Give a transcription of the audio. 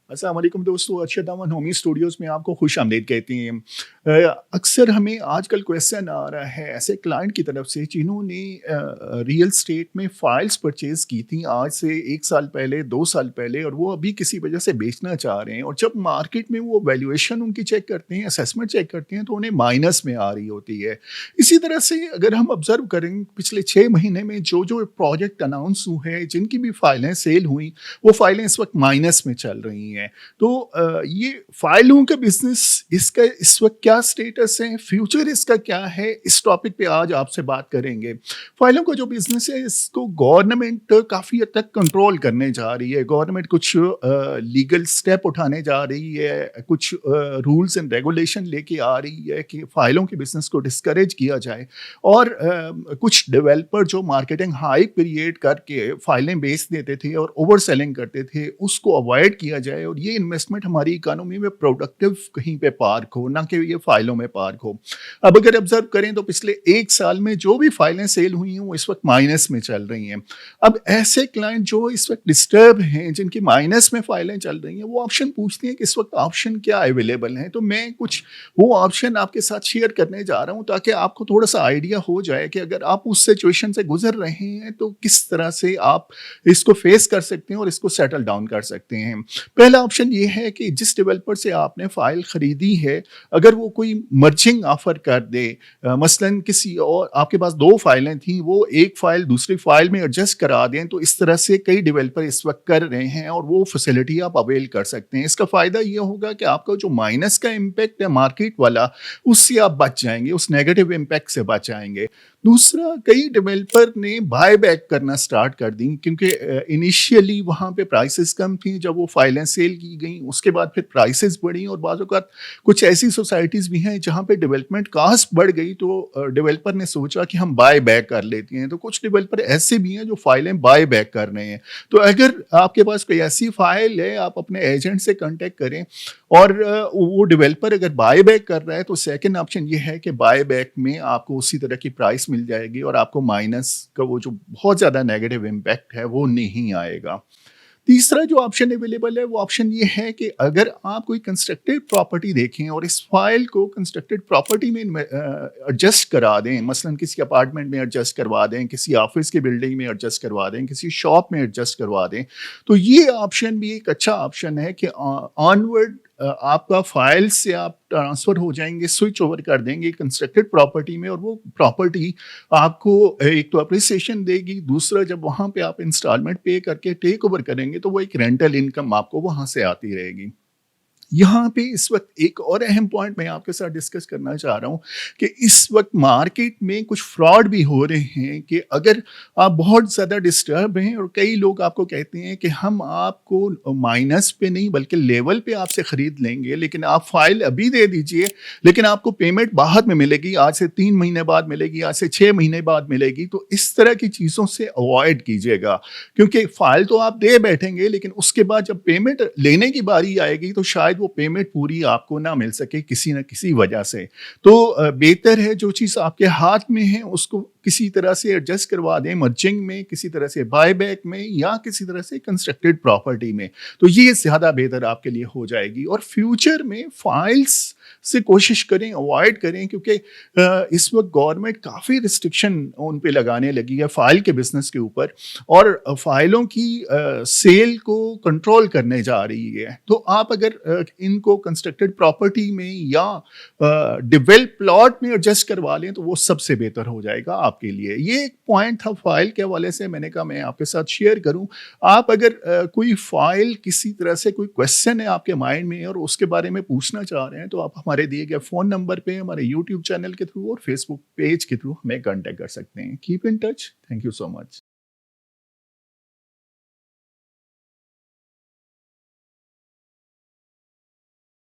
अस्सलाम वालेकुम दोस्तों, अरशद अमन होमी स्टूडियोज़ में आपको खुश-आमदीद कहते हैं। अक्सर हमें आजकल क्वेश्चन आ रहा है ऐसे क्लाइंट की तरफ से जिन्होंने रियल एस्टेट में फाइल्स परचेज़ की थी आज से 1 साल पहले, 2 साल पहले और वो अभी किसी वजह से बेचना चाह रहे हैं और जब मार्केट में वो वैल्यूएशन उनकी चेक करते हैं, असेसमेंट चेक करते हैं तो उन्हें माइनस में आ रही होती है। इसी तरह से अगर हम ऑब्ज़र्व करें पिछले 6 महीने में जो-जो प्रोजेक्ट अनाउंस हुए हैं, जिनकी भी फाइलें सेल हुई, वो फाइलें इस वक़्त माइनस में चल रही हैं। तो ये फाइलों का बिज़नेस इसका इस वक़्त क्या स्टेटस है, फ्यूचर इसका क्या है, इस टॉपिक पे आज आपसे बात करेंगे। फाइलों का जो बिज़नेस है इसको गवर्नमेंट काफ़ी हद तक कंट्रोल करने जा रही है। गवर्नमेंट कुछ लीगल स्टेप उठाने जा रही है, कुछ रूल्स एंड रेगुलेशन लेके आ रही है कि फाइलों के बिज़नेस को डिस्करेज किया जाए और कुछ डेवलपर जो मार्केटिंग हाइप क्रिएट करके फाइलें बेच देते थे और ओवर सेलिंग करते थे, उसको अवॉइड किया जाए और ये इन्वेस्टमेंट हमारी इकोनॉमी में प्रोडक्टिव कहीं पे पार्क हो, ना कि ये फाइलों में पार्क हो। अब अगर ऑब्जर्व करें तो पिछले 1 साल में जो भी फाइलें सेल हुई हैं, वो इस वक्त माइनस में चल रही हैं। अब ऐसे क्लाइंट जो इस वक्त डिस्टर्ब हैं, जिनकी माइनस में फाइलें चल रही हैं, वो ऑप्शन पूछते हैं कि इस वक्त ऑप्शन क्या अवेलेबल हैं। तो मैं कुछ वो ऑप्शन आपके साथ शेयर करने जा रहा हूँ ताकि आपको थोड़ा-सा आइडिया हो जाए कि अगर आप उस सिचुएशन से गुज़र रहे हैं, तो किस तरह से आप इसको फेस कर सकते हैं और इसको सेटल डाउन कर सकते हैं। पहला ऑप्शन ये है कि जिस डेवलपर से आपने फ़ाइल खरीदी है, अगर वो कोई मर्जिंग ऑफ़र कर दे मसलन किसी और आपके पास 2 फ़ाइलें थी, वो एक फ़ाइल दूसरी फ़ाइल में एडजस्ट करा दें, तो इस तरह से कई डेवलपर इस वक़्त कर रहे हैं और वो फैसिलिटी आप अवेल कर सकते हैं। इसका फ़ायदा ये होगा कि आपका जो माइनस का इम्पैक्ट है मार्केट वाला, उससे आप बच जाएँगे, उस नेगेटिव इम्पैक्ट से बच जाएँगे। दूसरा, कई डेवलपर ने बाय बैक करना स्टार्ट कर दी क्योंकि इनिशियली वहाँ पे प्राइसेस कम थी, जब वो फाइलें सेल की गई उसके बाद फिर प्राइसेस बढ़ी और बाज़ औक़ात कुछ ऐसी सोसाइटीज़ भी हैं जहाँ पे डेवलपमेंट कॉस्ट बढ़ गई तो डेवलपर ने सोचा कि हम बाय बैक कर लेते हैं। तो कुछ डेवलपर ऐसे भी हैं जो फाइलें बाय बैक कर रहे हैं। तो अगर आपके पास कोई ऐसी फाइल है, आप अपने एजेंट से कॉन्टैक्ट करें और वो डेवलपर अगर बाय बैक कर रहा है तो सेकंड ऑप्शन ये है कि बाय बैक में आपको उसी तरह की प्राइस मिल जाएगी और आपको माइनस का वो जो बहुत ज़्यादा नेगेटिव इम्पैक्ट है वो नहीं आएगा। तीसरा जो ऑप्शन अवेलेबल है वो ऑप्शन ये है कि अगर आप कोई कंस्ट्रक्टेड प्रॉपर्टी देखें और इस फाइल को कंस्ट्रक्टेड प्रॉपर्टी में एडजस्ट करा दें, मसलन किसी अपार्टमेंट में एडजस्ट करवा दें, किसी ऑफिस की बिल्डिंग में एडजस्ट करवा दें, किसी शॉप में एडजस्ट करवा दें, तो ये ऑप्शन भी एक अच्छा ऑप्शन है कि ऑनवर्ड आपका फाइल से आप ट्रांसफ़र हो जाएँगे, स्विच ओवर कर देंगे कंस्ट्रक्टेड प्रॉपर्टी में और वो प्रॉपर्टी आपको एक तो एप्रिसिएशन देगी, दूसरा जब वहाँ पे आप इंस्टॉलमेंट पे करके टेक ओवर करेंगे तो वो एक रेंटल इनकम आपको वहाँ से आती रहेगी। यहाँ पे इस वक़्त एक और अहम पॉइंट मैं आपके साथ डिस्कस करना चाह रहा हूँ कि इस वक़्त मार्केट में कुछ फ्रॉड भी हो रहे हैं कि अगर आप बहुत ज़्यादा डिस्टर्ब हैं और कई लोग आपको कहते हैं कि हम आपको माइनस पे नहीं बल्कि लेवल पे आपसे ख़रीद लेंगे, लेकिन आप फ़ाइल अभी दे दीजिए, लेकिन आपको पेमेंट बाद में मिलेगी, आज से 3 महीने बाद मिलेगी, आज से 6 महीने बाद मिलेगी। तो इस तरह की चीज़ों से अवॉइड कीजिएगा क्योंकि फ़ाइल तो आप दे बैठेंगे, लेकिन उसके बाद जब पेमेंट लेने की बारी आएगी तो शायद वो पेमेंट पूरी आपको ना मिल सके किसी न किसी वजह से। तो बेहतर है जो चीज़ आपके हाथ में है उसको किसी तरह से एडजस्ट करवा दें मर्जिंग में, किसी तरह से बाय बैक में या किसी तरह से कंस्ट्रक्टेड प्रॉपर्टी में। तो ये ज़्यादा बेहतर आपके लिए हो जाएगी और फ्यूचर में फाइल्स से कोशिश करें, अवॉइड करें क्योंकि इस वक़्त गवर्नमेंट काफ़ी रिस्ट्रिक्शन उन पे लगाने लगी है फाइल के बिज़नेस के ऊपर और फाइलों की सेल को कंट्रोल करने जा रही है। तो आप अगर इनको कंस्ट्रक्टेड प्रॉपर्टी में या डेवलप प्लॉट में एडजस्ट करवा लें तो वो सबसे बेहतर हो जाएगा आपके लिए। ये एक पॉइंट था फाइल के हवाले से, मैंने कहा मैं आपके साथ शेयर करूं। आप अगर कोई फाइल किसी तरह से कोई क्वेश्चन है आपके माइंड में और उसके बारे में पूछना चाह रहे हैं तो आप हमारे दिए गए फ़ोन नंबर पे हमारे यूट्यूब चैनल के थ्रू और फेसबुक पेज के थ्रू हमें कांटेक्ट कर सकते हैं। Keep in touch. Thank you so much.